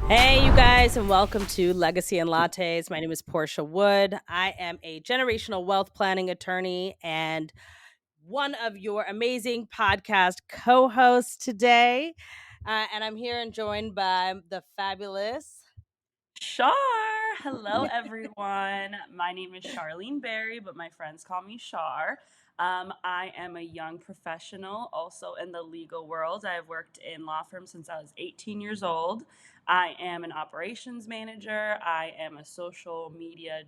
Hey, you guys, and welcome to Legacy and Lattes. My name is Portia Wood. I am a generational wealth planning attorney and one of your amazing podcast co hosts today. And I'm here and joined by the fabulous. Shar! Hello, everyone. My name is Charlene Berry, but my friends call me Shar. I am a young professional, also in the legal world. I have worked in law firms since I was 18 years old. I am an operations manager. I am a social media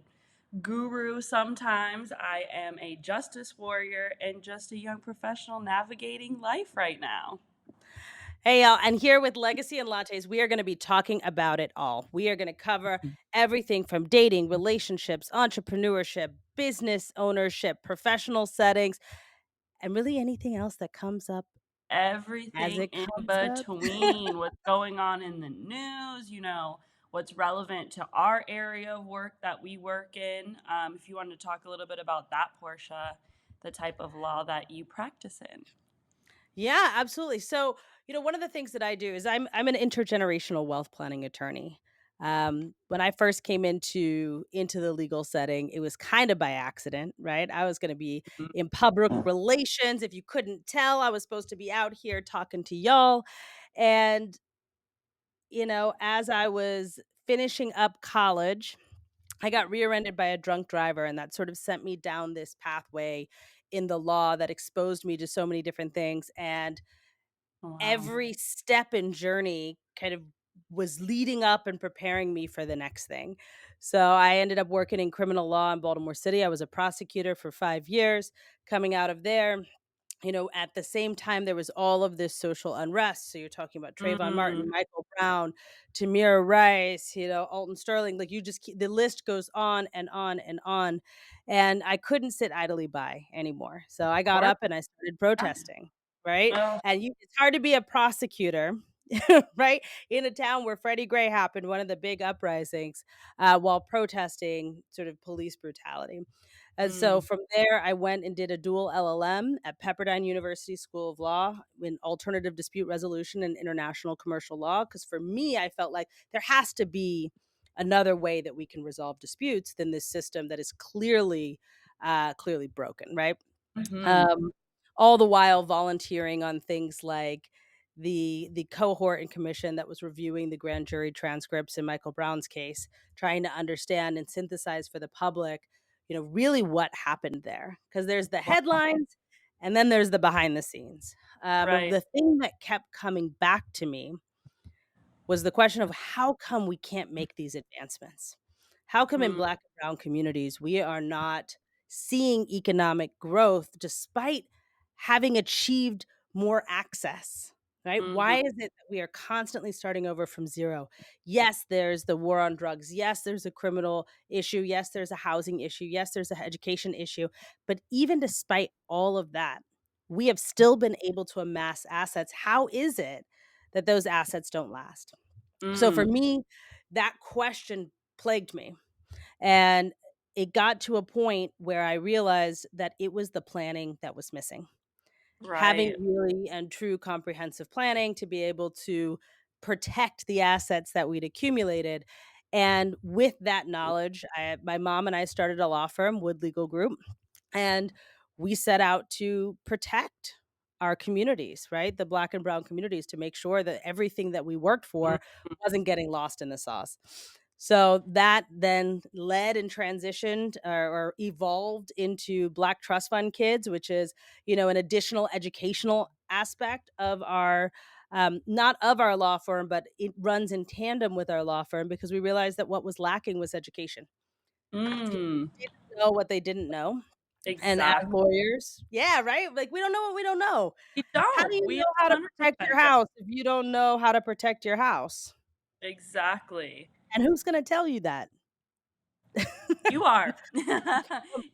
guru sometimes. I am a justice warrior and just a young professional navigating life right now. Hey, y'all. And here with Legacy and Lattes, we are going to be talking about it all. We are going to cover everything from dating, relationships, entrepreneurship, business ownership, professional settings, and really anything else that comes up as Everything it in comes up. between, what's going on in the news, what's relevant to our area of work that we work in. If you wanted to talk a little bit about that, Portia, the type of law that you practice in. Yeah, absolutely. So, one of the things that I do is I'm an intergenerational wealth planning attorney. When I first came into the legal setting, it was kind of by accident, right? I was going to be in public relations. If you couldn't tell, I was supposed to be out here talking to y'all. And, as I was finishing up college, I got rear-ended by a drunk driver, and that sort of sent me down this pathway in the law that exposed me to so many different things. And Wow. every step and journey kind of was leading up and preparing me for the next thing. So I ended up working in criminal law in Baltimore City. I was a prosecutor for 5 years. Coming out of there, at the same time, there was all of this social unrest. So you're talking about Trayvon Mm, Martin, Michael Brown, Tamir Rice, Alton Sterling. Like, you just the list goes on and on and on. And I couldn't sit idly by anymore. So I got Portia. up and I started protesting. Right. Oh, And it's hard to be a prosecutor. Right, in a town where Freddie Gray happened, one of the big uprisings, while protesting sort of police brutality. And so mm, from there, I went and did a dual LLM at Pepperdine University School of Law in alternative dispute resolution and international commercial law. Because for me, I felt like there has to be another way that we can resolve disputes than this system that is clearly broken, right? mhm. Um, all the while volunteering on things like the cohort and commission that was reviewing the grand jury transcripts in Michael Brown's case, trying to understand and synthesize for the public, really what happened there. Because there's the Wow. headlines and then there's the behind the scenes. And Right. the thing that kept coming back to me was the question of how come we can't make these advancements? How come in Mm, Black and brown communities we are not seeing economic growth despite having achieved more access? Right? mhm. Why is it that we are constantly starting over from zero? Yes, there's the war on drugs. Yes, there's a criminal issue. Yes, there's a housing issue. Yes, there's an education issue. But even despite all of that, we have still been able to amass assets. How is it that those assets don't last? So for Mm, me, that question plagued me. And it got to a point where I realized that it was the planning that was missing. Having right. really and true comprehensive planning to be able to protect the assets that we'd accumulated. And with that knowledge, my mom and I started a law firm, Wood Legal Group, and we set out to protect our communities, right? The Black and brown communities, to make sure that everything that we worked Mm, for wasn't getting lost in the sauce. So that then led and transitioned or evolved into Black Trust Fund Kids, which is, an additional educational aspect of our not of our law firm, but it runs in tandem with our law firm because we realized that what was lacking was education. People mm. didn't know what they didn't know, and as Exactly. lawyers, yeah, right? Like, we don't know what we don't know. We How do don't. you We know how to protect 100% your don't. house if you don't know how to protect your house? Exactly. And who's gonna tell you that? You are. Me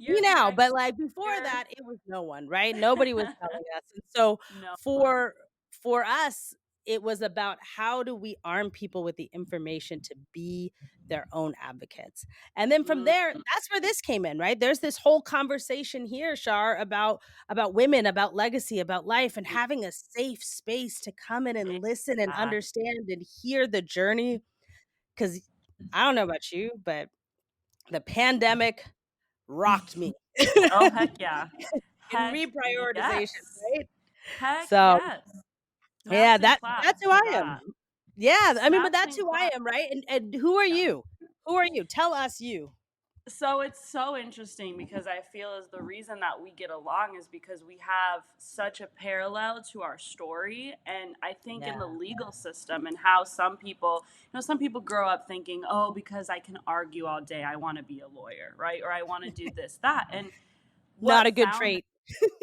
You're the now, but, expert. like, before that, it was no one, right? Nobody was telling us, and so No one. for us, it was about how do we arm people with the information to be their own advocates, and then from Mm, there, that's where this came in, right? There's this whole conversation here, Shar, about women, about legacy, about life, and having a safe space to come in and listen and exactly. understand and hear the journey 'cause I don't know about you, but the pandemic rocked me Oh, heck yeah. in Heck reprioritization, yes. right? Heck So, yes. yeah, Massive that's claps who to I am. that. Yeah, I mean, but that's Smashing who I clap. am, right? And who are Yeah. you? Who are you? Tell us you. So it's so interesting because I feel as the reason that we get along is because we have such a parallel to our story. And I think in Yeah. the legal system and how some people, some people grow up thinking, oh, because I can argue all day, I want to be a lawyer, right? Or I want to do this, that. And Not what a good found trait.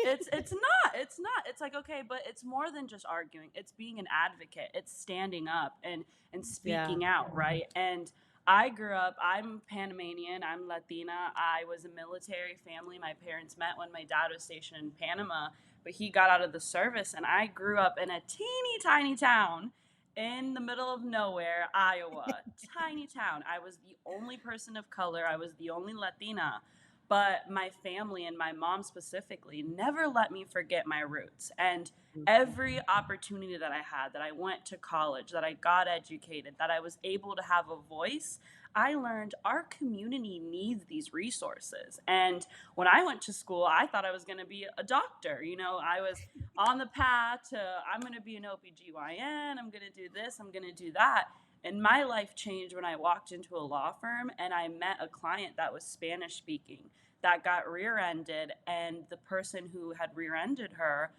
it's not. It's like, okay, but it's more than just arguing. It's being an advocate. It's standing up and Yeah. speaking out, right? And I grew up, I'm Panamanian, I'm Latina. I was a military family. My parents met when my dad was stationed in Panama, but he got out of the service and I grew up in a teeny tiny town in the middle of nowhere, Iowa. Tiny town. I was the only person of color. I was the only Latina, but my family and my mom specifically never let me forget my roots. And every opportunity that I had, that I went to college, that I got educated, that I was able to have a voice, I learned our community needs these resources. And when I went to school, I thought I was going to be a doctor. I was on the path to, I'm going to be an OBGYN, I'm going to do this, I'm going to do that. And my life changed when I walked into a law firm and I met a client that was Spanish speaking that got rear ended, and the person who had rear ended her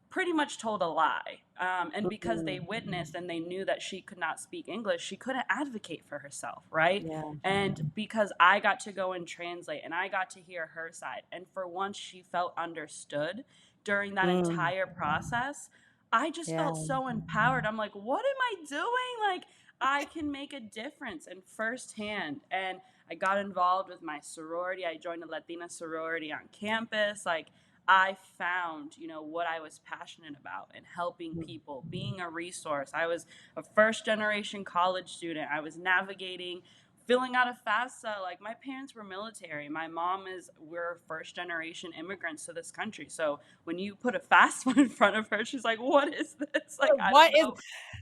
pretty much told a lie. And because they Mhm. witnessed and they knew that she could not speak English, she couldn't advocate for herself, right? Yeah. And because I got to go and translate and I got to hear her side, and for once she felt understood during that Mm. entire process, I just Yeah. felt so empowered. I'm like, what am I doing? Like, I can make a difference and firsthand. And I got involved with my sorority. I joined a Latina sorority on campus. Like, I found, what I was passionate about and helping Mm. people, being a resource. I was a first generation college student. I was navigating, filling out a FAFSA. Like, my parents were military. We're first generation immigrants to this country. So when you put a FAFSA in front of her, she's like, what is this? Like, I don't What is know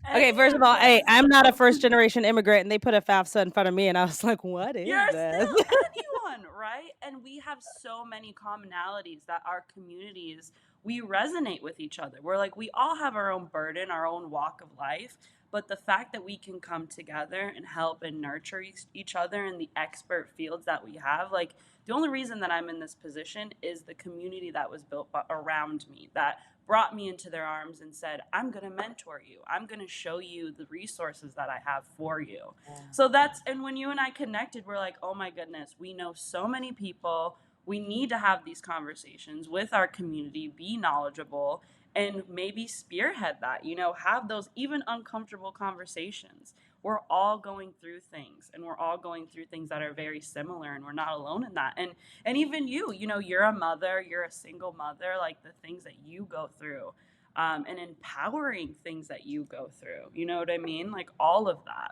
Okay, any first of of all, hey, this. I'm not a first generation immigrant, and they put a FAFSA in front of me, and I was like, "What is You're this?" still anyone, right? And we have so many commonalities that our communities, we resonate with each other. We're like, we all have our own burden, our own walk of life. But the fact that we can come together and help and nurture each other in the expert fields that we have, like, the only reason that I'm in this position is the community that was built around me, that brought me into their arms and said, I'm going to mentor you. I'm going to show you the resources that I have for you. Yeah. So and when you and I connected, we're like, oh my goodness, we know so many people. We need to have these conversations with our community, be knowledgeable, and maybe spearhead that, have those even uncomfortable conversations. We're all going through things, and we're all going through things that are very similar, and we're not alone in that. And even you're a mother, you're a single mother, like the things that you go through. And empowering things that you go through. You know what I mean? Like all of that.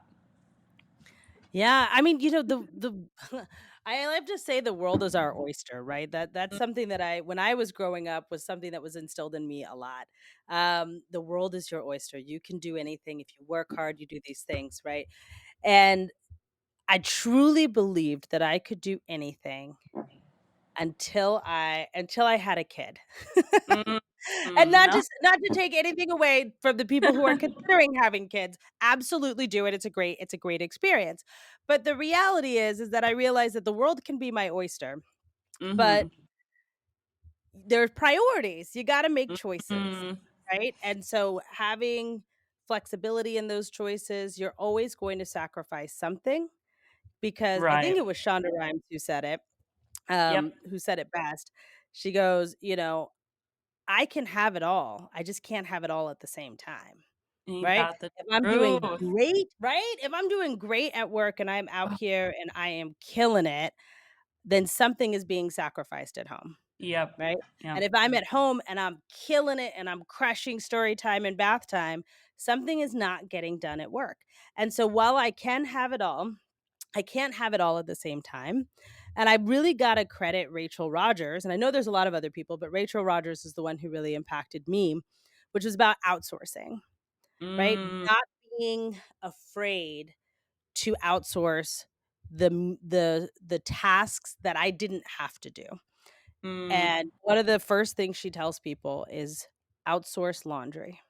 Yeah, I mean, the I love to say the world is our oyster, right? That's something that when I was growing up, was something that was instilled in me a lot. The world is your oyster. You can do anything if you work hard. You do these things, right? And I truly believed that I could do anything until I had a kid. Mhm. And No. not to take anything away from the people who are considering having kids, absolutely do it. It's a great experience. But the reality is that I realized that the world can be my oyster, but Mhm. there's priorities. You gotta make choices, Mhm. right? And so having flexibility in those choices, you're always going to sacrifice something, because I think Right. it was Shonda Rhimes Yep. who said it best. She goes, "I can have it all. I just can't have it all at the same time." Ain't Right? that the If I'm doing truth? great, right? If I'm doing great at work and I'm out here and I am killing it, then something is being sacrificed at home, Yep. right? Yep. And if I'm at home and I'm killing it and I'm crushing story time and bath time, something is not getting done at work. And so while I can have it all, I can't have it all at the same time. And I really got to credit Rachel Rogers. And I know there's a lot of other people, but Rachel Rogers is the one who really impacted me, which was about outsourcing, right? Mm. Not being afraid to outsource the tasks that I didn't have to do. Mm. And one of the first things she tells people is outsource laundry.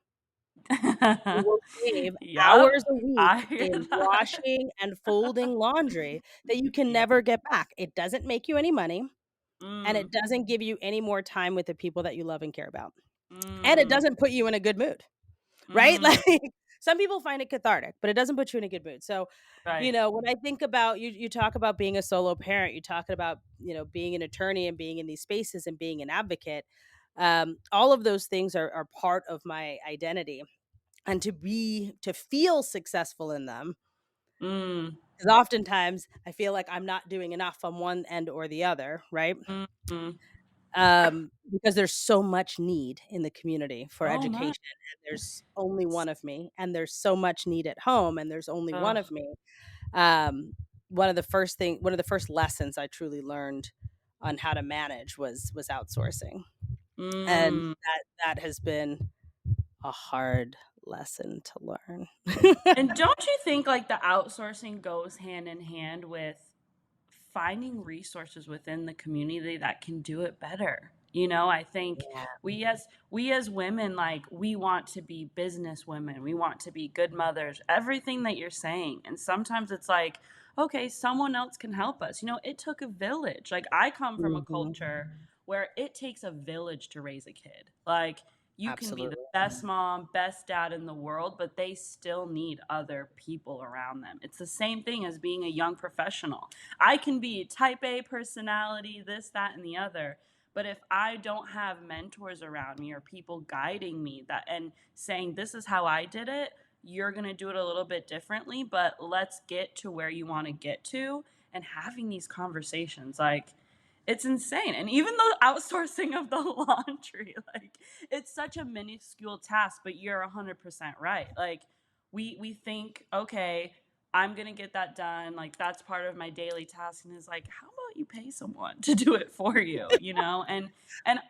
You will save Yup. hours a I week hear in that. washing and folding laundry that you can Yep. never get back. It doesn't make you any money, and Mm. it doesn't give you any more time with the people that you love and care about, and it Mm. doesn't put you in a good mood, right? Mm. Like, some people find it cathartic, but it doesn't put you in a good mood. So, Right. when I think about you talk about being a solo parent, you talk about, being an attorney and being in these spaces and being an advocate. All of those things are part of my identity, and to feel successful in them, Mm. because oftentimes I feel like I'm not doing enough on one end or the other, right? Mhm. Because there's so much need in the community for So education, much. and there's only one of me, and there's so much need at home, and there's only one Ugh. of me. One of the first lessons I truly learned on how to manage was outsourcing, and Mm. that has been a hard lesson to learn. And don't you think, like, the outsourcing goes hand in hand with finding resources within the community that can do it better? I think Yeah. we as women, like, we want to be business women, we want to be good mothers, everything that you're saying, and sometimes it's like, okay, someone else can help us. It took a village. Like, I come from a Mhm. culture where it takes a village to raise a kid. Like, you can be the Absolutely. best mom, best dad in the world, but they still need other people around them. It's the same thing as being a young professional. I can be type A personality, this, that, and the other. But if I don't have mentors around me or people guiding me that and saying, this is how I did it, you're going to do it a little bit differently, but let's get to where you want to get to, and having these conversations, like, it's insane. And even the outsourcing of the laundry, like, it's such a minuscule task, but you're 100% right. Like, we think, okay, I'm gonna get that done. Like, that's part of my daily task. And it's like, how about you pay someone to do it for you? And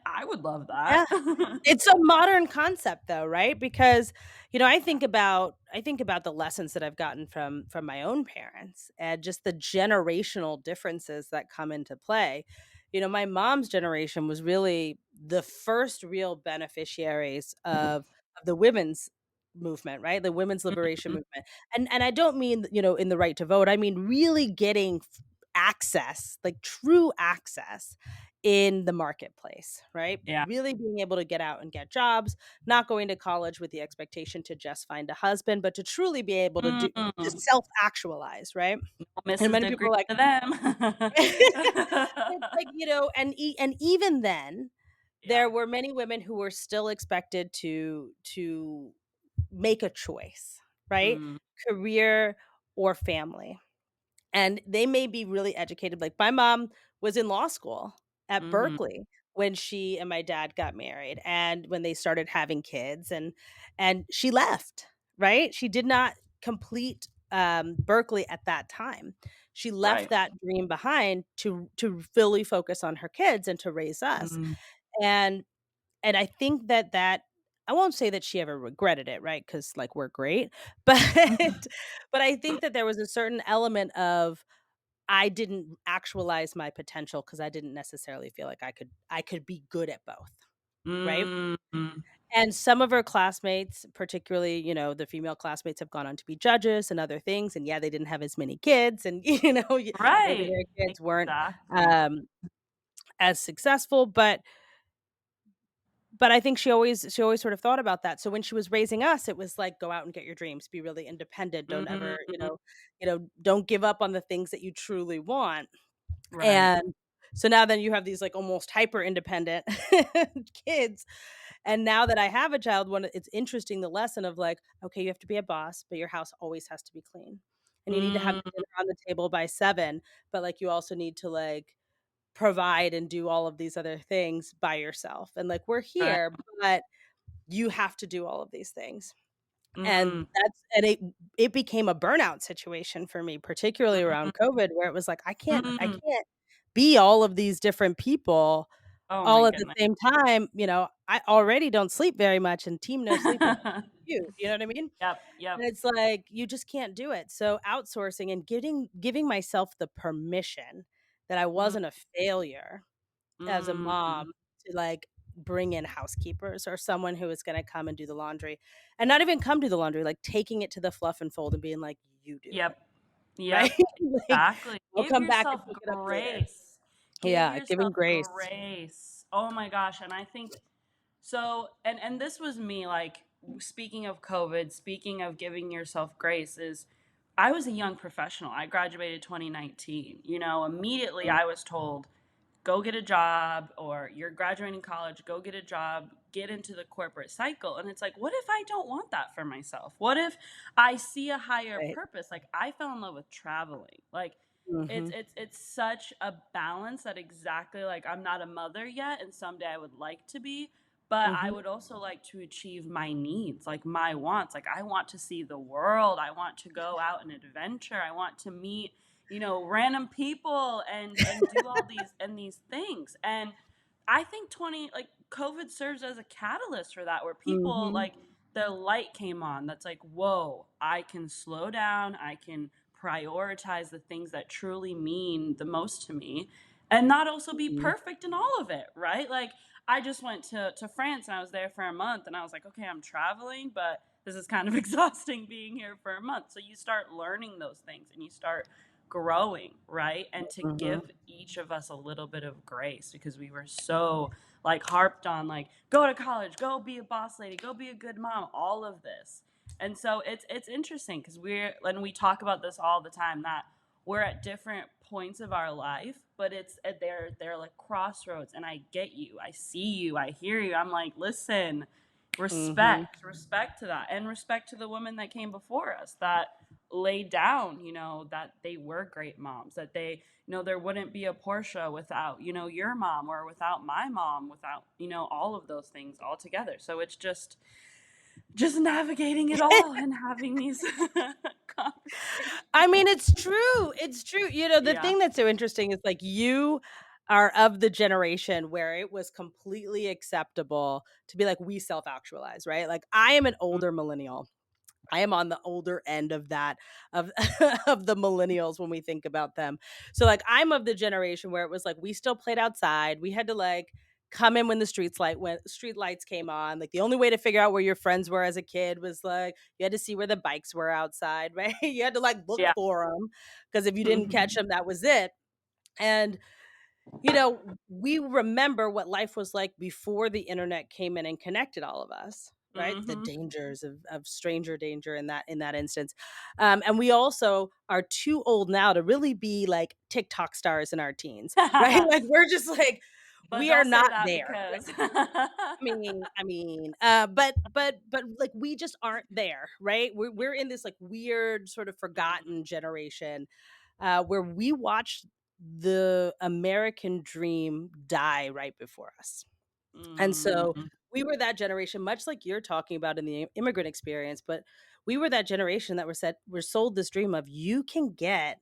I would love Yeah. that. It's a modern concept though, right? Because, I think about the lessons that I've gotten from my own parents and just the generational differences that come into play. My mom's generation was really the first real beneficiaries of the women's movement, right? The women's liberation Mhm. movement. And I don't mean, in the right to vote. I mean really getting access, like true access in the marketplace, right? Yeah. Really being able to get out and get jobs, not going to college with the expectation to just find a husband, but to truly be able to Mm. self-actualize, right? And Mrs. many people Degree are like, to them. it's like, and even then, Yeah. there were many women who were still expected to make a choice, right? Mm. Career or family. And they may be really educated. Like, my mom was in law school at Mhm. Berkeley when she and my dad got married and when they started having kids, and she left, right? She did not complete, Berkeley at that time. She left Right. that dream behind to fully focus on her kids and to raise us. Mm. And I think that I won't say that she ever regretted it, right? Because, like, we're great, but but I think that there was a certain element of I didn't actualize my potential because I didn't necessarily feel like I could be good at both, right? Mm. And some of her classmates, particularly, the female classmates have gone on to be judges and other things, and yeah, they didn't have as many kids and, maybe Right. their kids weren't, Exactly. um, as successful, but I think she always sort of thought about that. So when she was raising us, it was like, "Go out and get your dreams, be really independent, don't ever, Mhm. don't give up on the things that you truly want." Right. And so now then you have these, like, almost hyper independent kids, and now that I have a child, it's interesting the lesson of, like, okay, you have to be a boss, but your house always has to be clean, and you need to have Mm. dinner on the table by 7, but, like, you also need to, like, provide and do all of these other things by yourself, and, like, we're Right. here, but you have to do all of these things. And Mm. it became a burnout situation for me, particularly around Mhm. COVID, where it was like, I can't Mm. be all of these different people Oh my all at the goodness. same time, I already don't sleep very much, and team no sleep is huge, you know what I mean? Yep, yep. And it's like, you just can't do it. So outsourcing and giving myself the permission that I Mm, wasn't a failure as a mm. mom to, like, bring in housekeepers or someone who is gonna come and do the laundry, and not even come do the laundry, like, taking it to the fluff and fold and being like, "You do it," Yep, right? yep, Like, exactly. "I'll Give come back yourself and pick it up later." grace. Give Yeah, yourself giving grace. grace. Oh my gosh, and I think so, and this was me, like, speaking of COVID, speaking of giving yourself grace is I was a young professional. I graduated 2019. Immediately Mm, I was told, go get a job, or you're graduating college, go get a job, get into the corporate cycle. And it's like, what if I don't want that for myself? What if I see a higher right. purpose? Like, I fell in love with traveling. Like, it's Mhm, it's it's such a balance that exactly, like, I'm not a mother yet, and someday I would like to be, but I mhm, would also like to achieve my needs, like my wants. Like, I want to see the world. I want to go out and adventure. I want to meet, random people and do all these things. And I think 20 like COVID serves as a catalyst for that, where people, mhm, like, the light came on that's like, whoa, I can slow down, I can prioritize the things that truly mean the most to me, and not also be mhm. perfect in all of it, right? Like, I just went to France and I was there for a month, and I was like, okay, I'm traveling, but this is kind of exhausting being here for a month. So you start learning those things and you start growing, right? And to Mhm, give each of us a little bit of grace, because we were so, like, harped on, like, go to college, go be a boss lady, go be a good mom, all of this. And so it's interesting because we talk about this all the time, that we're at different points of our life, but they're like crossroads, and I get you. I see you. I hear you. I'm like, listen, mhm. respect to that, and respect to the women that came before us that laid down, that they were great moms, that there wouldn't be a Portia without, your mom, or without my mom, without, all of those things all together. So it's just navigating it all and having these I conversations. mean, it's true, it's true. The Yeah. thing that's so interesting is, like, you are of the generation where it was completely acceptable to be like, "We self-actualize," right? Like, I am an Mm, older millennial. I am on the older end of that, of of the millennials when we think about them. So, like, I'm of the generation where it was like we still played outside. We had to, like, come in when street lights came on. Like, the only way to figure out where your friends were as a kid was, like, you had to see where the bikes were outside, right? You had to, like, look yeah. for them, because if you didn't Mhm. catch them, that was it. And we remember what life was like before the internet came in and connected all of us, right? The Mhm. dangers of stranger danger in that instance. And we also are too old now to really be like TikTok stars in our teens, right? Like, we're just like, But we are don't say not that there. because But like, we just aren't there, right? We're in this, like, weird sort of Mhm. forgotten generation, where we watched the American dream die right before us. And so Mhm. we were that generation, much like you're talking about in the immigrant experience, but we were that generation that were sold this dream of, you can get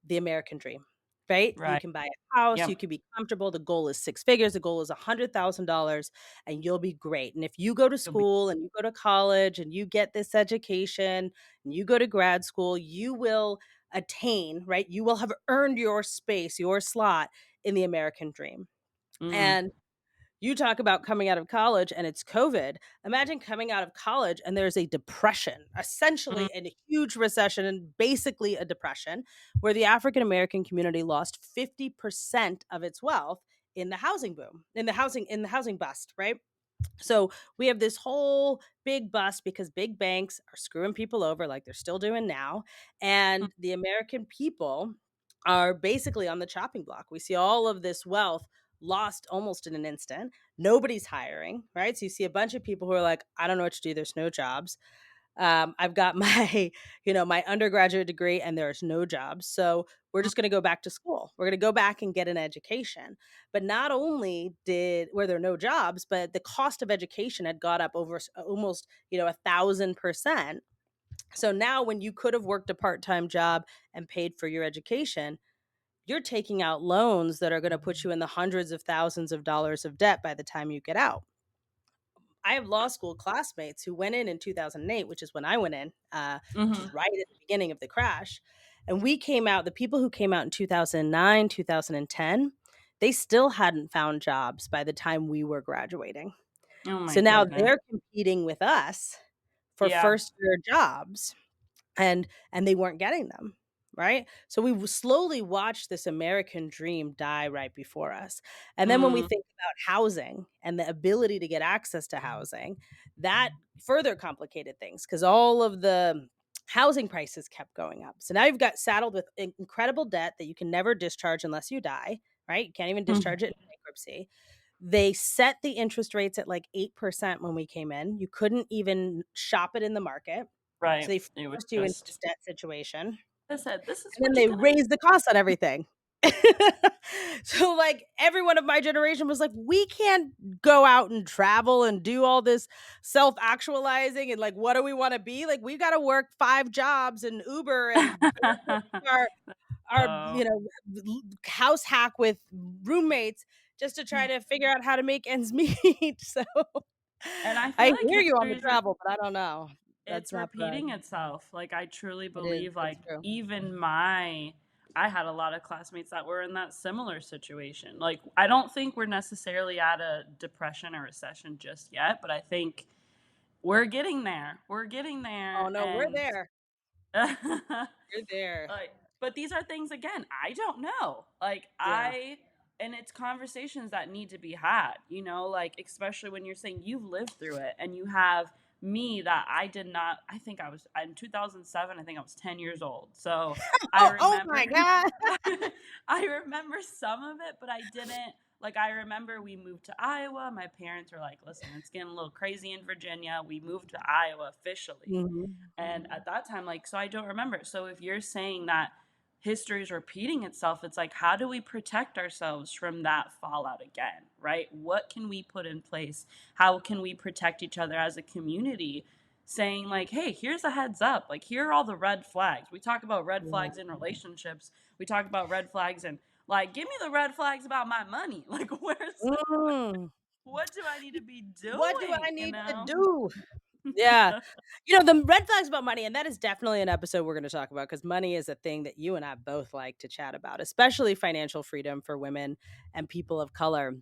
the American dream, right? You Right. can buy a house, you Yep. can be comfortable. The goal is six figures. The goal is $100,000, and you'll be great. And if you go to You'll be school and you go to college and you get this education and you go to grad school, you will attain, right? You will have earned your space, your slot in the American dream. mm. And you talk about coming out of college and it's COVID. Imagine coming out of college and there's a depression, Mm. essentially a huge recession and basically a depression, where the African American community lost 50% of its wealth in the housing boom, in the housing bust, right? So we have this whole big bust because big banks are screwing people over like they're still doing now. And the American people are basically on the chopping block. We see all of this wealth lost almost in an instant. Nobody's hiring, right? So you see a bunch of people who are like, I don't know what to do. There's no jobs. I've got my, my undergraduate degree and there's no jobs. So we're just going to go back to school. We're going to go back and get an education. But not only were there no jobs, but the cost of education had got up over almost, 1,000%. So now when you could have worked a part-time job and paid for your education, you're taking out loans that are gonna put you in the hundreds of thousands of dollars of debt by the time you get out. I have law school classmates who went in 2008, which is when I went in, which Mhm. is right at the beginning of the crash, and we came out the people who came out in 2009, 2010, they still hadn't found jobs by the time we were graduating. Oh my So now goodness. they're competing with us for Yeah. first year jobs and they weren't getting them, right? So we slowly watched this American dream die right before us. And then when we Mm, think about housing and the ability to get access to housing, that further complicated things because all of the housing prices kept going up. So now you've got saddled with incredible debt that you can never discharge unless you die, right? You can't even mhm. discharge it in bankruptcy. They set the interest rates at like 8% when we came in. You couldn't even shop it in the market, so Right. they It was forced you into just this debt situation, I said, "This is and then what they you're gonna." raised the cost on everything. So, like, everyone of my generation was like, "We can't go out and travel and do all this self-actualizing and, like, what do we wanna be? Like, we gotta work 5 jobs and Uber and our Oh, house hack with roommates just to try to figure out how to make ends meet." So, and I I feel like hear you on the history is travel, but I don't know. That's it's not for us. repeating itself. Like, I truly It is, believe, that's like, true. even my I had a lot of classmates that were in that similar situation. Like, I don't think we're necessarily at a depression or recession just yet, but I think we're getting there. We're getting Oh, there, no, we're and there. We're there. like, but these are things again, I don't know. Like Yeah. I and it's conversations that need to be had, like especially when you're saying you've lived through it and you have me that I did not I think I was in 2007, I think I was 10 years old. So I Oh remember my god. I remember some of it, but I didn't like I remember we moved to Iowa. My parents were like, "Listen, it's getting a little crazy in Virginia." We moved to Iowa officially. Mhm. And at that time, like, so I don't remember. So if you're saying that history is repeating itself, it's like, how do we protect ourselves from that fallout again, right? What can we put in place? How can we protect each other as a community? Saying, like, hey, here's a heads up. Like, here are all the red flags. We talk about red Yeah. flags in relationships. We talk about red flags and, like, give me the red flags about my money. Like, Mm. what do I need to be What do doing, I you need to know? do? Yeah. The red flags about money, and that is definitely an episode we're gonna talk about because money is a thing that you and I both like to chat about, especially financial freedom for women and people of color.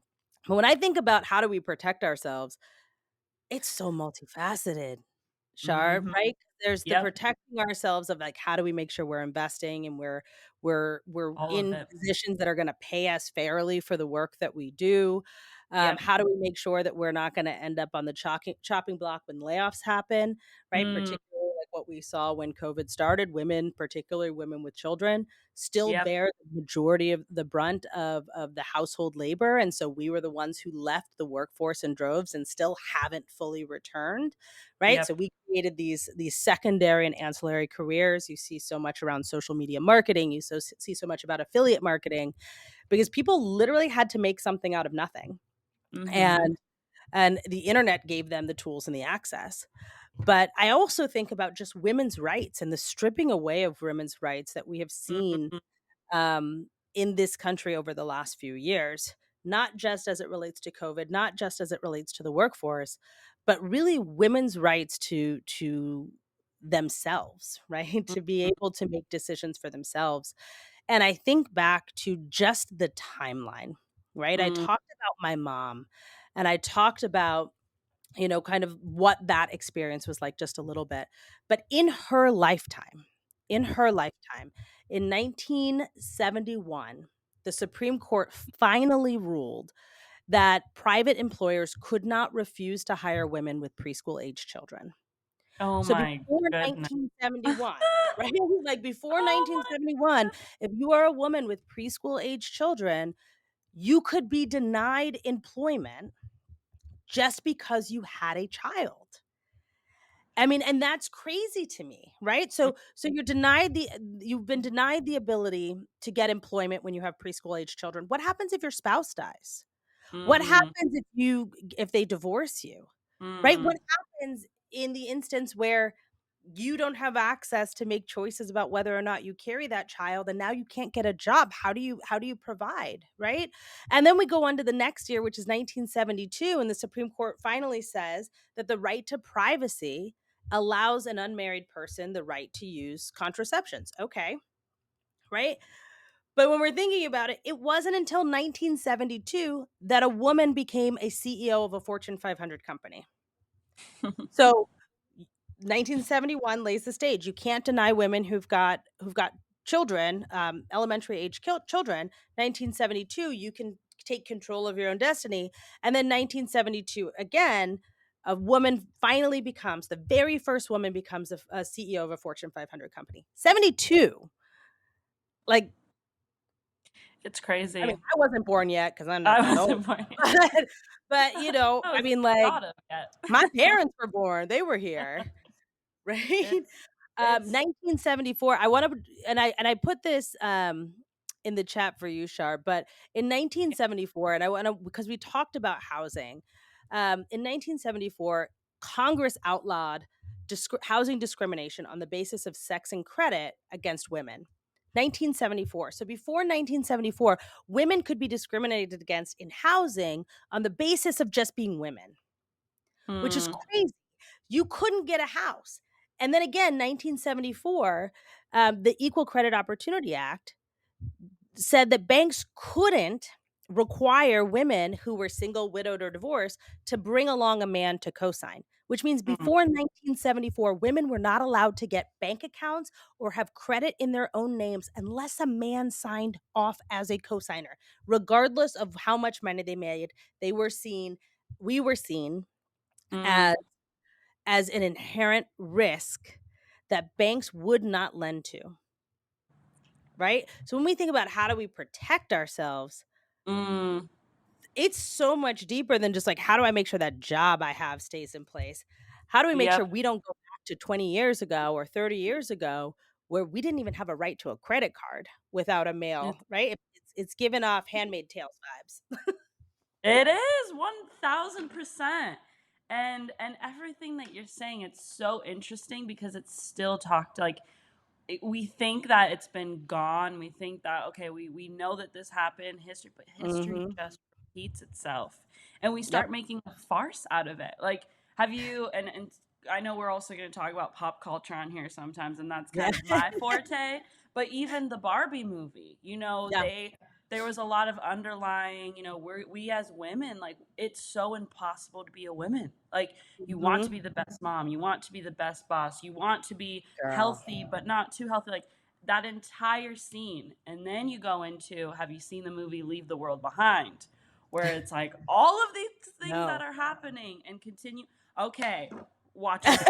But when I think about how do we protect ourselves, it's so multifaceted, Shar, Hmm. right? There's the Yep. protecting ourselves of, like, how do we make sure we're investing and we're All of in it. positions that are gonna pay us fairly for the work that we do? Yep. How do we make sure that we're not gonna end up on the chopping block when layoffs happen, right? Mm, Particularly like what we saw when COVID started, women, particularly women with children, still yep. bear the majority of the brunt of the household labor, and so we were the ones who left the workforce in droves and still haven't fully returned, right? So Yep. we created these secondary and ancillary careers. You see so much around social media marketing, see so much about affiliate marketing because people literally had to make something out of nothing. Mhm. And the internet gave them the tools and the access. But I also think about just women's rights and the stripping away of women's rights that we have seen Mhm. in this country over the last few years, not just as it relates to COVID, not just as it relates to the workforce, but really women's rights to themselves, right? To be Mhm. able to make decisions for themselves. And I think back to just the timeline, right? I Mm, talked about my mom and I talked about kind of what that experience was like just a little bit. But in her lifetime, in 1971, the Supreme Court finally ruled that private employers could not refuse to hire women with preschool age children. oh So my before goodness. 1971, right? Like before Oh my 1971, goodness. if you are a woman with preschool age children, you could be denied employment just because you had a child. I mean, and that's crazy to me, right? So you've been denied the ability to get employment when you have preschool age children. What happens if your spouse dies? What Mm, happens if they divorce you? Right? What mm, happens in the instance where you don't have access to make choices about whether or not you carry that child, and now you can't get a job. How do you provide, right? And then we go on to the next year, which is 1972, and the Supreme Court finally says that the right to privacy allows an unmarried person the right to use contraceptions. Okay, right? But when we're thinking about it, it wasn't until 1972 that a woman became a CEO of a Fortune 500 company. So 1971 lays the stage. You can't deny women who've got children, elementary age children. 1972, you can take control of your own destiny. And then 1972 again, a woman finally becomes the very first woman becomes a CEO of a Fortune 500 company. 72. Like, It's I mean, crazy. I wasn't born yet because I'm not I that old. wasn't born yet. But I I wasn't mean, like, thought of yet. my parents were born. They were here. Right? It's 1974, I wanna and I put this, in the chat for you, Shar, but in 1974, and I wanna because we talked about housing, in 1974, Congress outlawed housing discrimination on the basis of sex and credit against women. 1974. So before 1974, women could be discriminated against in housing on the basis of just being women, which is mm, crazy. You couldn't get a house. And then again, 1974, the Equal Credit Opportunity Act said that banks couldn't require women who were single, widowed, or divorced to bring along a man to cosign, which means mm, before 1974, women were not allowed to get bank accounts or have credit in their own names unless a man signed off as a cosigner. Regardless of how much money they made, they were seen, we were seen mm, as an inherent risk that banks would not lend to, right? So when we think about how do we protect ourselves, mm. it's so much deeper than just like, how do I make sure that job I have stays in place? How do we make sure Yep. we don't go back to 20 years ago or 30 years ago where we didn't even have a right to a credit card without a mail, It right? It's given off Handmaid Tales vibes. it is 1000%. And everything that you're saying, it's so interesting because it's still talked like we think that it's been gone. We think that okay, we know that this happened, history, but history Mhm. just repeats itself, and we Yep. start making a farce out of it. Like, have you? And I know we're also going to talk about pop culture on here sometimes, and that's Yeah. kind of my forte. But even the Barbie movie, Yeah. there was a lot of underlying, we as women, like it's so impossible to be a woman. Like you want to Mhm. be the best mom, you want to be the best boss, you want to be Girl. healthy but not too healthy, like that entire scene. And then you go into, have you seen the movie Leave the World Behind, where it's like all of these things that No. are happening and continue. Okay, watch it.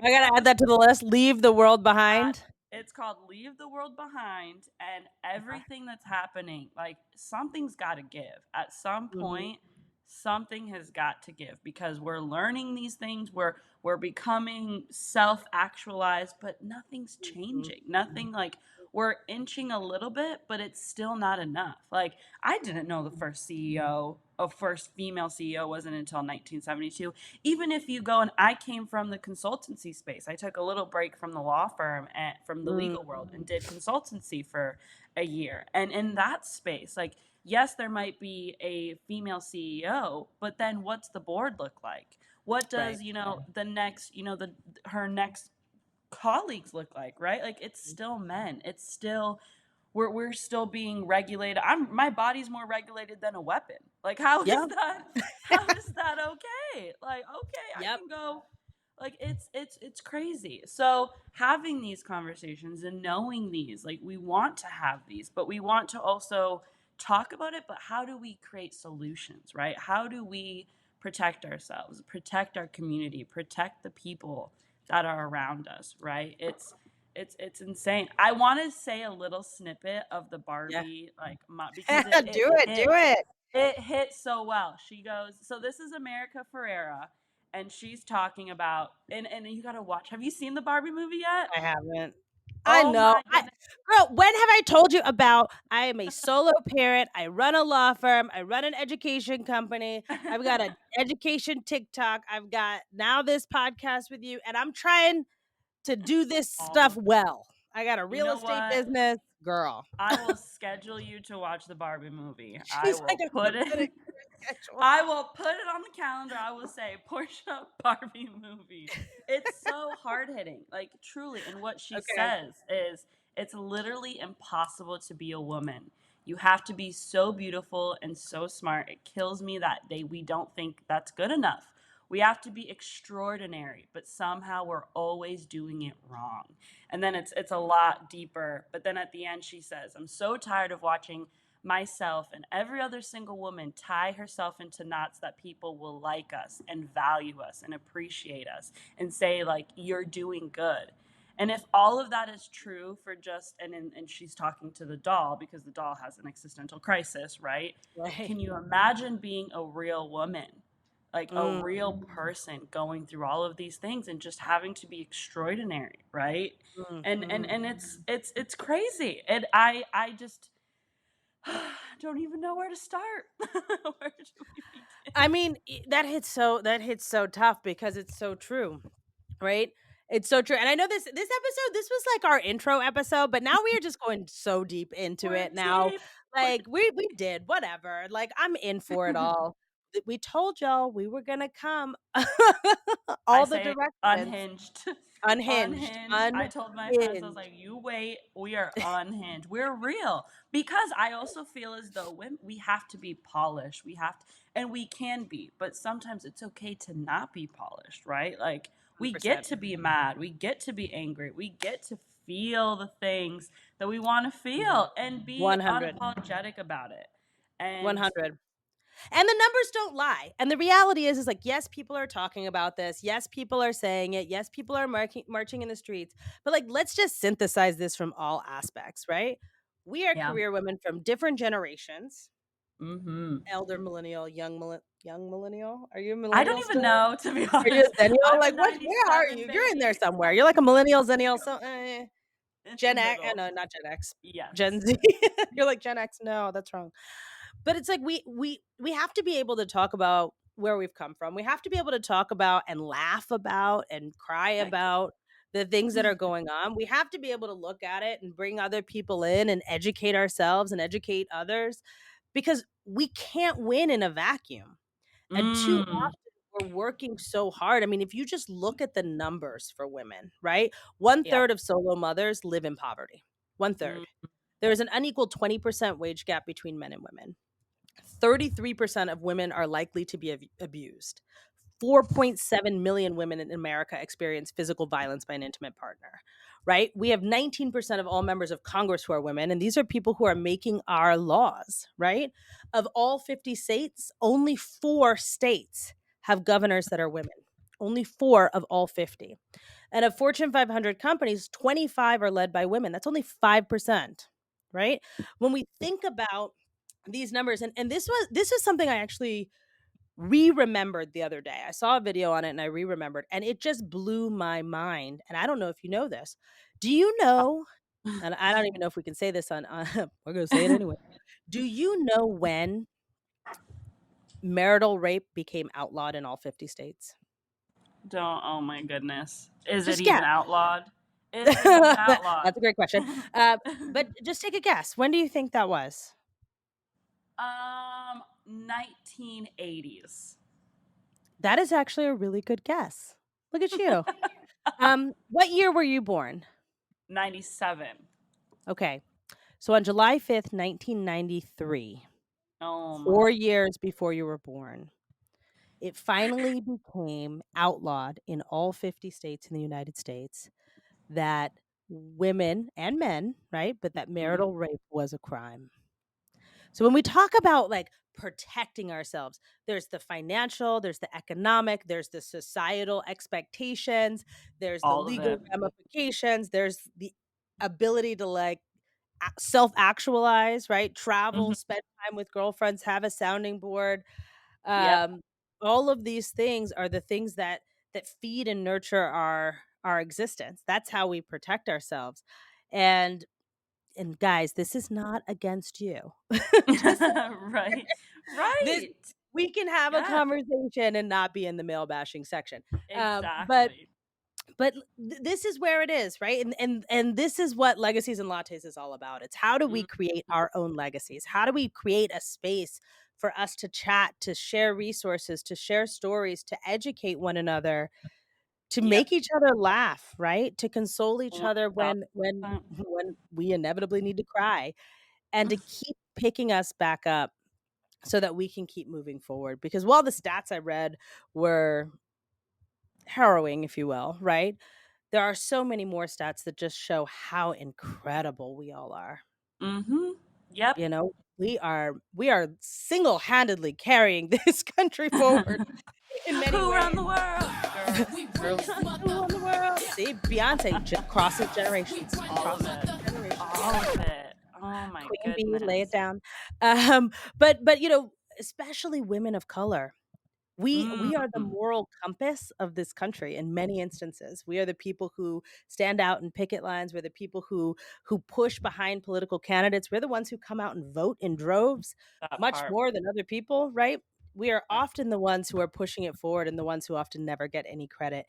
I gotta add Because that to the list. Leave the world that behind. it's called Leave the World Behind, and everything that's happening, like something's got to give. At some Mhm. point, something has got to give because we're learning these things, we're becoming self-actualized, but nothing's Mhm. changing. Nothing, like we're inching a little bit, but it's still not enough. Like I didn't know the first female CEO wasn't until 1972. Even if you go, and I came from the consultancy space. I took a little break from the law firm and from the Mm. legal world and did consultancy for a year. And in that space, like yes, there might be a female CEO, but then what's the board look like? What Right. does, the next, the her next colleagues look like, right? Like it's still men. It's still we're still being regulated. My body's more regulated than a weapon. Like how is Yeah. that how is that okay? Like okay, I Yep. can go, like it's crazy. So having these conversations and knowing these, like we want to have these, but we want to also talk about it, but how do we create solutions, right? How do we protect ourselves, protect our community, protect the people that are around us, right? It's insane. I want to say a little snippet of the Yeah. Barbie, like because it it Do it, do hit it. it hit so well. She goes, so this is America Ferrera, and she's talking about, and you gotta watch. Have you seen the Barbie movie yet? I haven't. I Oh know. my goodness. Girl, when have I told you about I am a solo parent, I run a law firm, I run an education company, I've got an education TikTok, I've got now this podcast with you, and I'm trying to do this All stuff the well. I got a You real know estate what? business, girl." I will schedule you to watch the Barbie movie. I She's like, will "I'm put gonna it put it in your schedule." I will put it on the calendar. I will say Portia Barbie movie. It's so hard hitting, like truly. And what she Okay. says is it's literally impossible to be a woman. You have to be so beautiful and so smart. It kills me that we don't think that's good enough. We have to be extraordinary, but somehow we're always doing it wrong. And then it's a lot deeper. But then at the end she says, "I'm so tired of watching myself and every other single woman tie herself into knots that people will like us and value us and appreciate us and say like you're doing good." And if all of that is true for just and she's talking to the doll because the doll has an existential crisis, right? Right. Can you imagine being a real woman? Like a Mm, real person going through all of these things and just having to be extraordinary, right? And mhm. it's crazy. And I just don't even know where to start. Where do we I begin? mean, that hits so tough because it's so true, right? It's so true. And I know this was like our intro episode, but now we are just going so deep into We're it now. deep. We're Like we did whatever. Like I'm in for it all. We told y'all we were going to come I all the say directions. unhinged. Unhinged. Unhinged. I told my friends, I was Unhinged. like, you wait, we are unhinged. We're real. Because I also feel as though we have to be polished. We have to, and we can be, but sometimes it's okay to not be polished, right? Like, we get 100%. to be mad. We get to be angry. We get to feel the things that we want to feel and be 100. unapologetic about it. And 100. And the numbers don't lie. And the reality is like, yes, people are talking about this. Yes, people are saying it. Yes, people are marching in the streets. But like, let's just synthesize this from all aspects, right? We are yeah. career women from different generations. Mm-hmm. Elder millennial, young millennial. Are you a I don't millennial even still? know, to be Are you honest. a zennial? I'm a Like, where are 97 you? You're in there baby. somewhere. You're like a millennial, zennial, so In the Gen X. middle. No, not Gen X. Gen Yes. Z. You're like Gen X. No, that's wrong. But it's like we have to be able to talk about where we've come from. We have to be able to talk about and laugh about and cry Heck yeah. about the things that are going on. We have to be able to look at it and bring other people in and educate ourselves and educate others because we can't win in a vacuum. And too Mm. often we're working so hard. I mean, if you just look at the numbers for women, right? One Yep. third of solo mothers live in poverty. One Mm. third. There is an unequal 20% wage gap between men and women. 33% of women are likely to be abused. 4.7 million women in America experience physical violence by an intimate partner, right? We have 19% of all members of Congress who are women, and these are people who are making our laws, right? Of all 50 states, only 4 states have governors that are women. Only 4 of all 50. And of Fortune 500 companies, 25 are led by women. That's only 5%, right? When we think about these numbers, and this is something I actually re-remembered the other day. I saw a video on it and I re-remembered, and it just blew my mind. And I don't know if you know this. Do you know, and I don't even know if we can say this on we're gonna say it anyway. Do you know when marital rape became outlawed in all 50 states? Don't, oh my goodness. Is it Just guess. even outlawed? Is it even outlawed? That's a great question. But just take a guess. When do you think that was? 1980s. That is actually a really good guess. Look at you. What year were you born? 97. Okay. So on July 5th, 1993, Oh my. 4 years before you were born, it finally became outlawed in all 50 states in the United States that women and men, right, but that Mhm. marital rape was a crime. So when we talk about like protecting ourselves, there's the financial, there's the economic, there's the societal expectations, there's the All of legal it. ramifications, there's the ability to like self actualize, right? Travel, Mhm. spend time with girlfriends, have a sounding board. Yep. Um, all of these things are the things that feed and nurture our existence. That's how we protect ourselves. And and guys, this is not against you. Just so Right. this Right. we can have a Yes. conversation and not be in the male bashing section. But Exactly. But this is where it is, right? And this is what Legacies and Lattes is all about. It's how do we Mhm. create our own legacies? How do we create a space for us to chat, to share resources, to share stories, to educate one another, to Yep. make each other laugh, right? To console each other when 1000%. when we inevitably need to cry, and to keep picking us back up so that we can keep moving forward. Because while the stats I read were harrowing, if you will, right? There are so many more stats that just show how incredible we all are. Mhm. Yep. You know, we are single-handedly carrying this country forward in many Who ways. run the world? Girls. Girls like who in the world? See, Beyonce crosses generations, All of crosses it. generations. All of it. Oh my Queen bee, lay it goodness. down. But especially women of color. We are the Mm. moral compass of this country in many instances. We are the people who stand out in picket lines. We're the people who push behind political candidates. We're the ones who come out and vote in droves, That much part. more than other people, right? We are Yeah. often the ones who are pushing it forward and the ones who often never get any credit.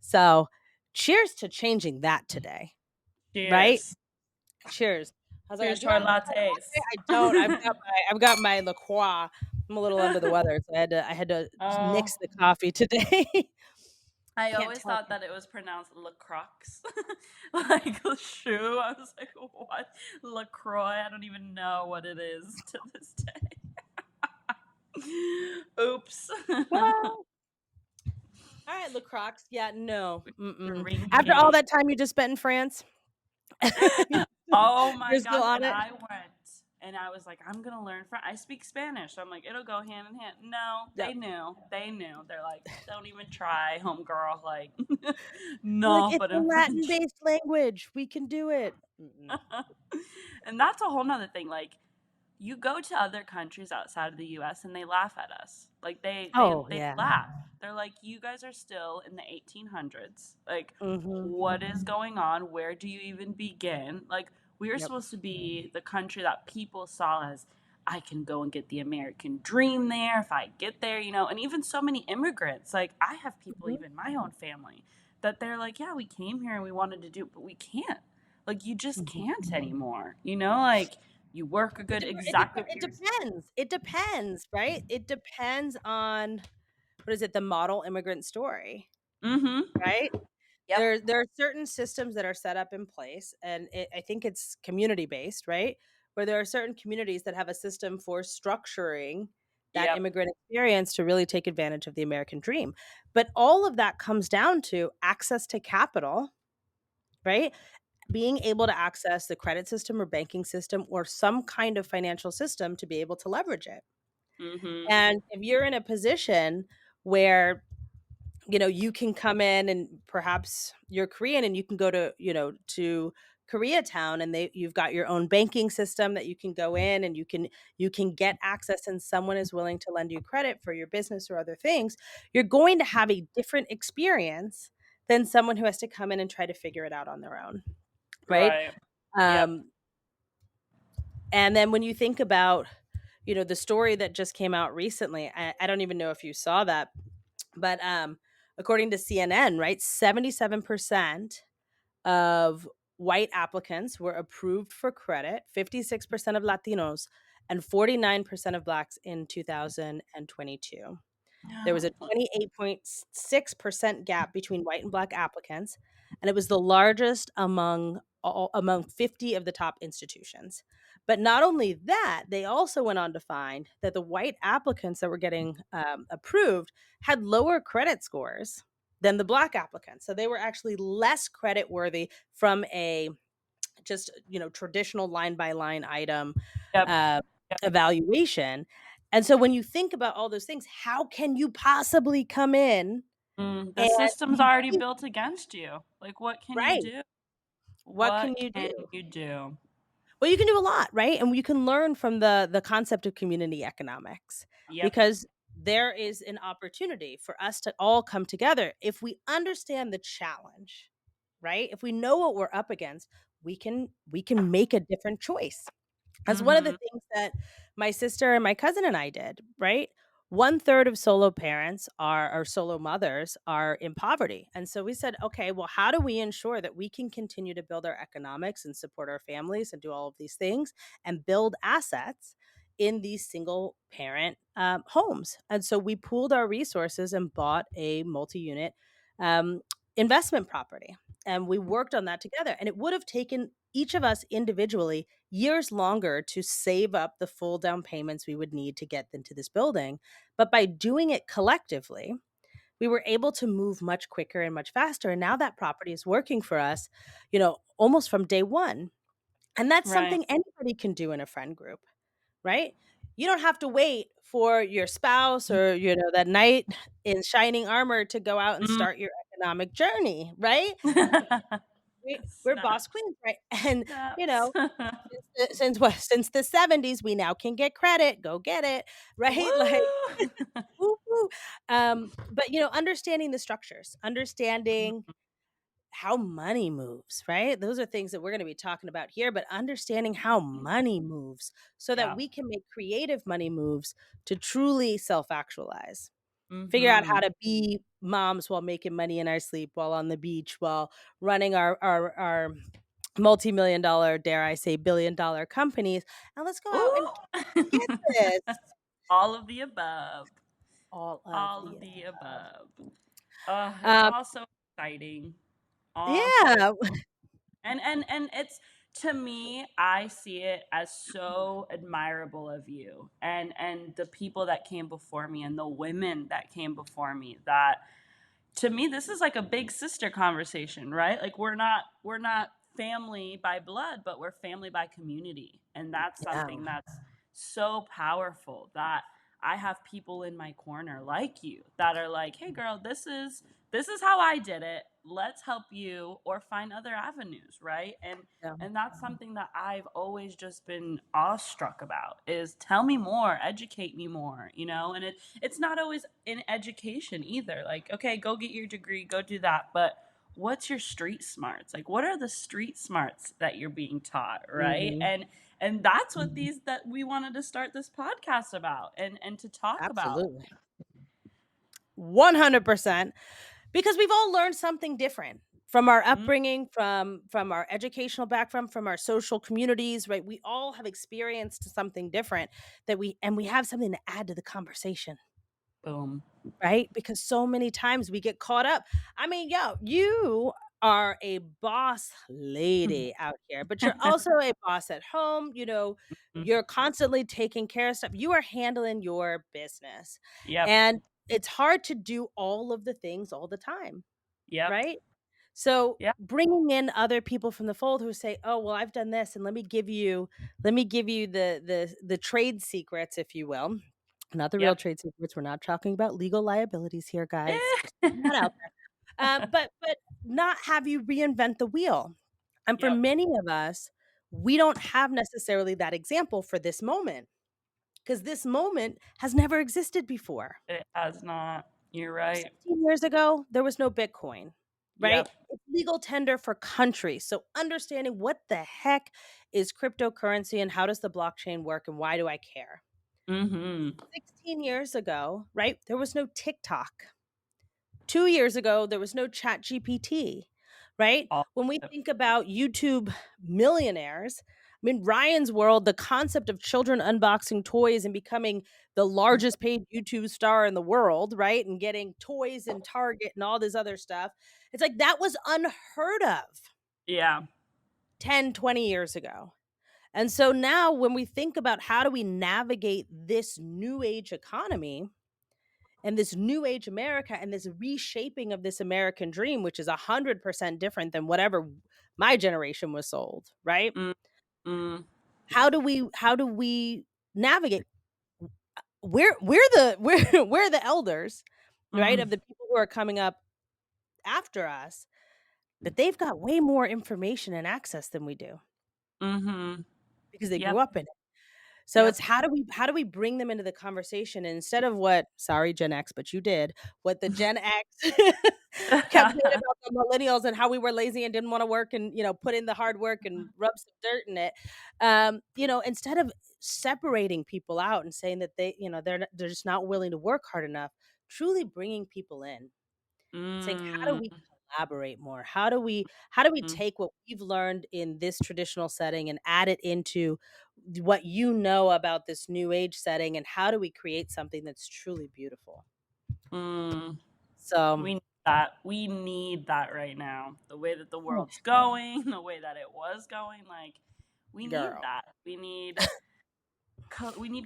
So, cheers to changing that today, right? Cheers. Cheers. How's that? Cheers Do to I our have my lattes. latte? I don't. I've got my LaCroix. I'm a little under the weather, so I had to Oh, nix the coffee today. I Can't always tell thought you. that it was pronounced LaCroix, like the shoe. I was like, what? LaCroix? I don't even know what it is to this day. Oops. Well, all right, LaCroix. Yeah, no. Mm-mm. After all Drinking. that time you just spent in France, Oh my you're still gosh, on and it? I went and I was like, I'm gonna learn French. I speak Spanish, so I'm like, it'll go hand in hand. No, they Yep. knew. They knew. They're like, don't even try, homegirl. Like, They're like, no, "It's but a in French. Latin-based language. We can do it." Mm-mm. And that's a whole nother thing. Like, you go to other countries outside of the US and they laugh at us. Like Oh, they yeah. laugh. They're like, "You guys are still in the 1800s. Like, Mhm. what is going on? Where do you even begin?" Like, we are Yep. supposed to be the country that people saw as I can go and get the American dream there if I get there, you know. And even so many immigrants, like I have people Mhm. even my own family that they're like, "Yeah, we came here and we wanted to do, but we can't." Like you just Mhm. can't anymore. You know, like you work a good exactly It depends. It depends, right? It depends on what is it, the model immigrant story, Mm-hmm. right? Yep. There are certain systems that are set up in place, and I think it's community based, right? Where there are certain communities that have a system for structuring that Yep. immigrant experience to really take advantage of the American dream. But all of that comes down to access to capital, right? Being able to access the credit system or banking system or some kind of financial system to be able to leverage it. Mm-hmm. And if you're in a position where you can come in and perhaps you're Korean and you can go to Koreatown and you've got your own banking system that you can go in and you can get access and someone is willing to lend you credit for your business or other things, you're going to have a different experience than someone who has to come in and try to figure it out on their own, right? Right. Yep. Um, and then when you think about, the story that just came out recently, I don't even know if you saw that, but according to CNN, right, 77% of white applicants were approved for credit, 56% of Latinos, and 49% of Blacks in 2022. There was a 28.6% gap between white and black applicants, and it was the largest among 50 of the top institutions. But not only that, they also went on to find that the white applicants that were getting approved had lower credit scores than the black applicants. So they were actually less credit worthy from a just traditional line by line item Yep. uh, Yep. evaluation. And so when you think about all those things, how can you possibly come in The and system's already compete, built against you. Like, what can you right? do? What What can you do? can you do? Well, you can do a lot, right? And you can learn from the concept of community economics, Yep. because there is an opportunity for us to all come together if we understand the challenge, right? If we know what we're up against, we can make a different choice. That's one of the Mm-hmm. things that my sister and my cousin and I did, right? one third of solo parents are or solo mothers are in poverty. And so we said, okay, well, how do we ensure that we can continue to build our economics and support our families and do all of these things and build assets in these single parent homes? And so we pooled our resources and bought a multi unit um, investment property. And we worked on that together. And it would have taken each of us individually years longer to save up the full down payments we would need to get into this building. But by doing it collectively, we were able to move much quicker and much faster. And now that property is working for us, almost from day one. And that's Right. something anybody can do in a friend group, right? You don't have to wait for your spouse or, that knight in shining armor to go out and Mm. start your economic journey, right? We're boss Snaps. queens, right? And, you Snaps. know, since the '70s, we now can get credit, go get it, right? Like, Woo! woo, woo. But, understanding the structures, understanding how money moves, right? Those are things that we're gonna be talking about here, but understanding how money moves so that Yeah. we can make creative money moves to truly self-actualize. Figure out how Mhm. to be moms while making money in our sleep, while on the beach, while running our multi-million dollar, dare I say, billion-dollar companies, and let's go out and Ooh. get this. All of the above. All of All the of the above. above. It's Um, all so exciting. All so yeah. and it's to me, I see it as so admirable of you and the people that came before me and the women that came before me that to me this is like a big sister conversation, right? Like we're not family by blood, but we're family by community, and that's Yeah. something that's so powerful that I have people in my corner like you that are like, hey girl, this is how I did it, let's help you or find other avenues, right? Yeah. And that's something that I've always just been awestruck about is tell me more, educate me more, and it's not always in education either. Like, okay, go get your degree, go do that. But what's your street smarts? Like, what are the street smarts that you're being taught, right? Mhm. And that's what Mhm. these that we wanted to start this podcast about and to talk about. Absolutely. 100%, because we've all learned something different from our Mm, upbringing, from our educational background, from our social communities, right? We all have experienced something different we have something to add to the conversation. boom. Right? Because so many times we get caught up. I mean, yo, you are a boss lady out here, but you're also a boss at home. You're constantly taking care of stuff. You are handling your business. Yep. And it's hard to do all of the things all the time, Yep. right? So Yep. bringing in other people from the fold who say, "Oh, well, I've done this, and let me give you the trade secrets, if you will." Not the real Yep. trade secrets. We're not talking about legal liabilities here, guys. Just putting that out there. But not have you reinvent the wheel. And for Yep. many of us, we don't have necessarily that example for this moment because this moment has never existed before. It has not. You're right. 16 years ago, there was no Bitcoin, right? Yep. It's legal tender for countries. So understanding what the heck is cryptocurrency and how does the blockchain work and why do I care? Mm-hmm. 16 years ago, right? There was no TikTok. 2 years ago, there was no Chat GPT, right? All When we yep. think about YouTube millionaires, I mean, Ryan's world, the concept of children unboxing toys and becoming the largest paid YouTube star in the world, right? And getting toys in Target and all this other stuff. It's like that was unheard of Yeah. 10, 20 years ago. And so now when we think about how do we navigate this new age economy, and this new age America and this reshaping of this American dream, which is 100% different than whatever my generation was sold, right? Mm, mm, How do we navigate? We're the elders, right? mm, Of the people who are coming up after us, but they've got way more information and access than we do mm-hmm. because they grew Yep. up in it. So it's Yep. how do we bring them into the conversation and instead of what sorry Gen X, but you did, what the Gen X kept saying about the millennials and how we were lazy and didn't wanna work and, put in the hard work and rub some dirt in it. Instead of separating people out and saying that they're just not willing to work hard enough, truly bringing people in. Saying, "How do Mm, we collaborate more? How do we mm, take what we've learned in this traditional setting and add it into what you know about this new age setting, and how do we create something that's truly beautiful?" mm. So, We need that. We need that right now. The way that the oh, world's going, the way that it was going, like we need girl. that. We need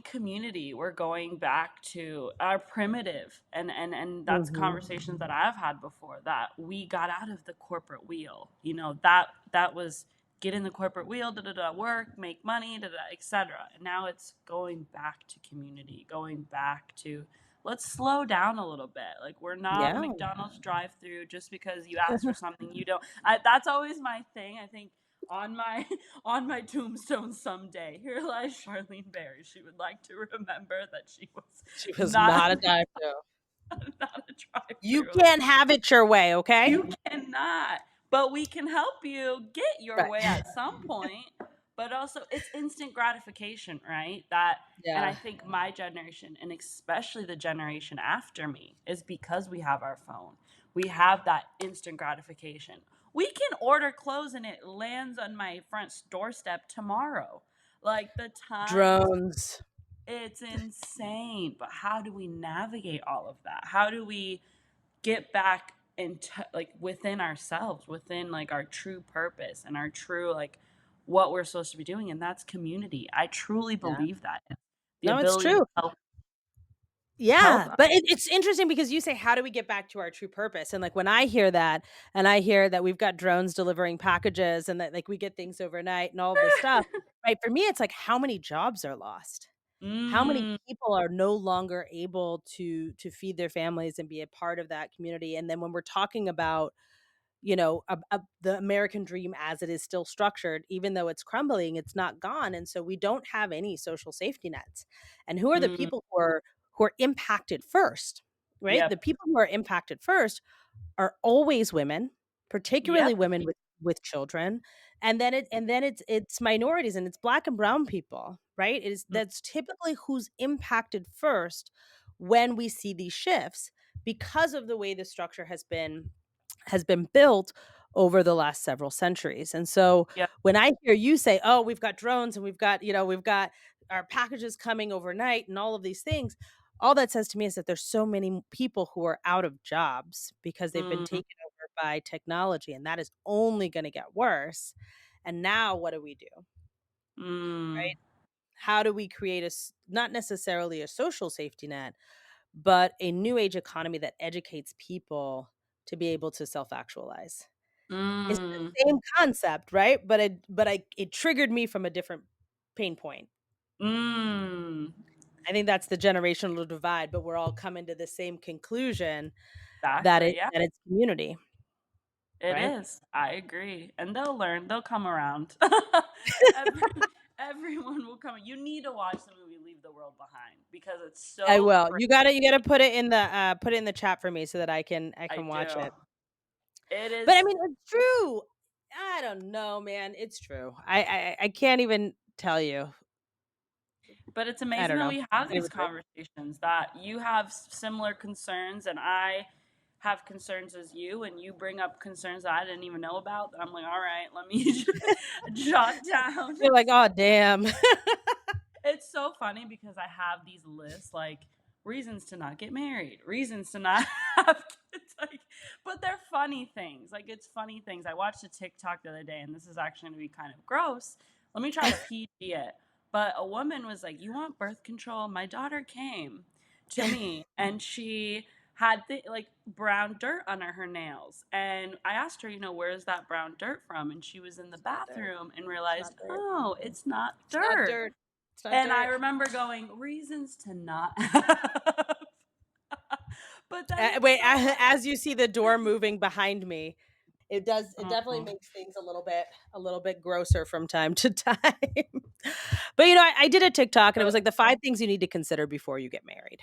community. We're going back to our primitive, and that's Mhm. conversations that I've had before, that we got out of the corporate wheel. That was get in the corporate wheel, da da da, work, make money, da da, etc. And now it's going back to community, going back to let's slow down a little bit. Like we're not a Yeah. McDonald's drive-through just because you asked for something you don't. That's always my thing. I think on my on my tombstone someday, here lies Charlene Berry. She would like to remember that she was She was not not a dive. not a You drive-through. can't have it your way, okay? You cannot. But we can help you get your Right. way at some point. But also, it's instant gratification, right? And I Yeah. think my generation, and especially the generation after me, is because we have our phone. We have that instant gratification. We can order clothes and it lands on my front doorstep tomorrow. Like the times, Drones. it's insane. But how do we navigate all of that? How do we get back into like within ourselves, within like our true purpose and our true like what we're supposed to be doing, and that's community. I truly Yeah. believe that. The No, it's ability to true. help Yeah, but it's interesting because you say, "How do we get back to our true purpose?" And, like, when I hear that, and I hear that we've got drones delivering packages and that, like, we get things overnight and all of this stuff, right? For me, it's like, how many jobs are lost? How many mm, people are no longer able to feed their families and be a part of that community? And then when we're talking about, the American dream as it is still structured, even though it's crumbling, it's not gone, and so we don't have any social safety nets. And who are the mm, people who are impacted first, right? The yep, people who are impacted first are always women, particularly yep, women with children, and then it's minorities, and it's Black and brown people, right? It is mm, That's typically who's impacted first when we see these shifts because of the way the structure has been built over the last several centuries. And so yep, when I hear you say, "Oh, we've got drones and we've got our packages coming overnight and all of these things," all that says to me is that there's so many people who are out of jobs because they've been mm, taken over by technology, and that is only going to get worse. And now what do we do? mm, Right? How do we create not necessarily a social safety net, but a new age economy that educates people to be able to self-actualize? It's mm, the same concept, right? It triggered me from a different pain point. mm. I think that's the generational divide, but we're all coming to the same conclusion that Exactly. it Yeah, that it's community, it right? is. I agree, and they'll learn. They'll come around. Every, everyone will come. You need to watch the movie Leave the World Behind because it's I so will. crazy. You gotta put it in the chat for me so that I I can watch do. it. It But I is, mean, it's true. I don't know, man. It's true. I can't even tell you. but it's I amazing don't that know. we have Can't these even do it. conversations, that you have similar concerns and I have concerns as you, and you bring up concerns that I didn't even know about. That I'm like, all right, let me jot down. You're like, "Oh, damn." It's so funny because I have these lists like reasons to not get married, reasons to not have kids, like, but they're funny things. Like it's funny things. I watched a TikTok the other day, and this is actually going to be kind of gross. Let me try to PG it. But a woman was like, "You want birth control?" My daughter came to me, and she had like brown dirt under her nails, and I asked her, "Where is that brown dirt from?" And she was in the It's not dirt. bathroom and It's not realized, dirt. "Oh, it's not It's not dirt." dirt. It's not And I dirt. remember going, reasons to not have. But then it's Wait, so like, as you see the door moving behind me, it definitely oh, makes things a little bit grosser from time to time. But I did a TikTok and it was like the 5 things you need to consider before you get married.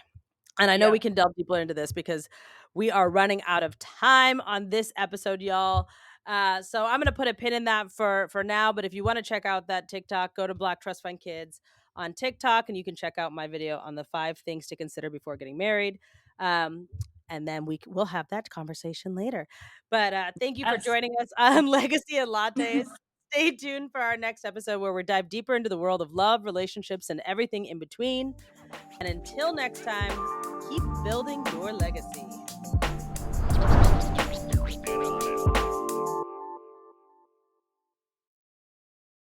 And I know we yep, can delve deeper into this because we are running out of time on this episode, y'all. So I'm gonna put a pin in that for now. But if you want to check out that TikTok, go to Black Trust Fund Kids on TikTok, and you can check out my video on the 5 things to consider before getting married. Um, and then we'll have that conversation later. But thank you for Yes. joining us on Legacy and Lattes. Stay tuned for our next episode where we dive deeper into the world of love, relationships, and everything in between. And until next time, keep building your legacy.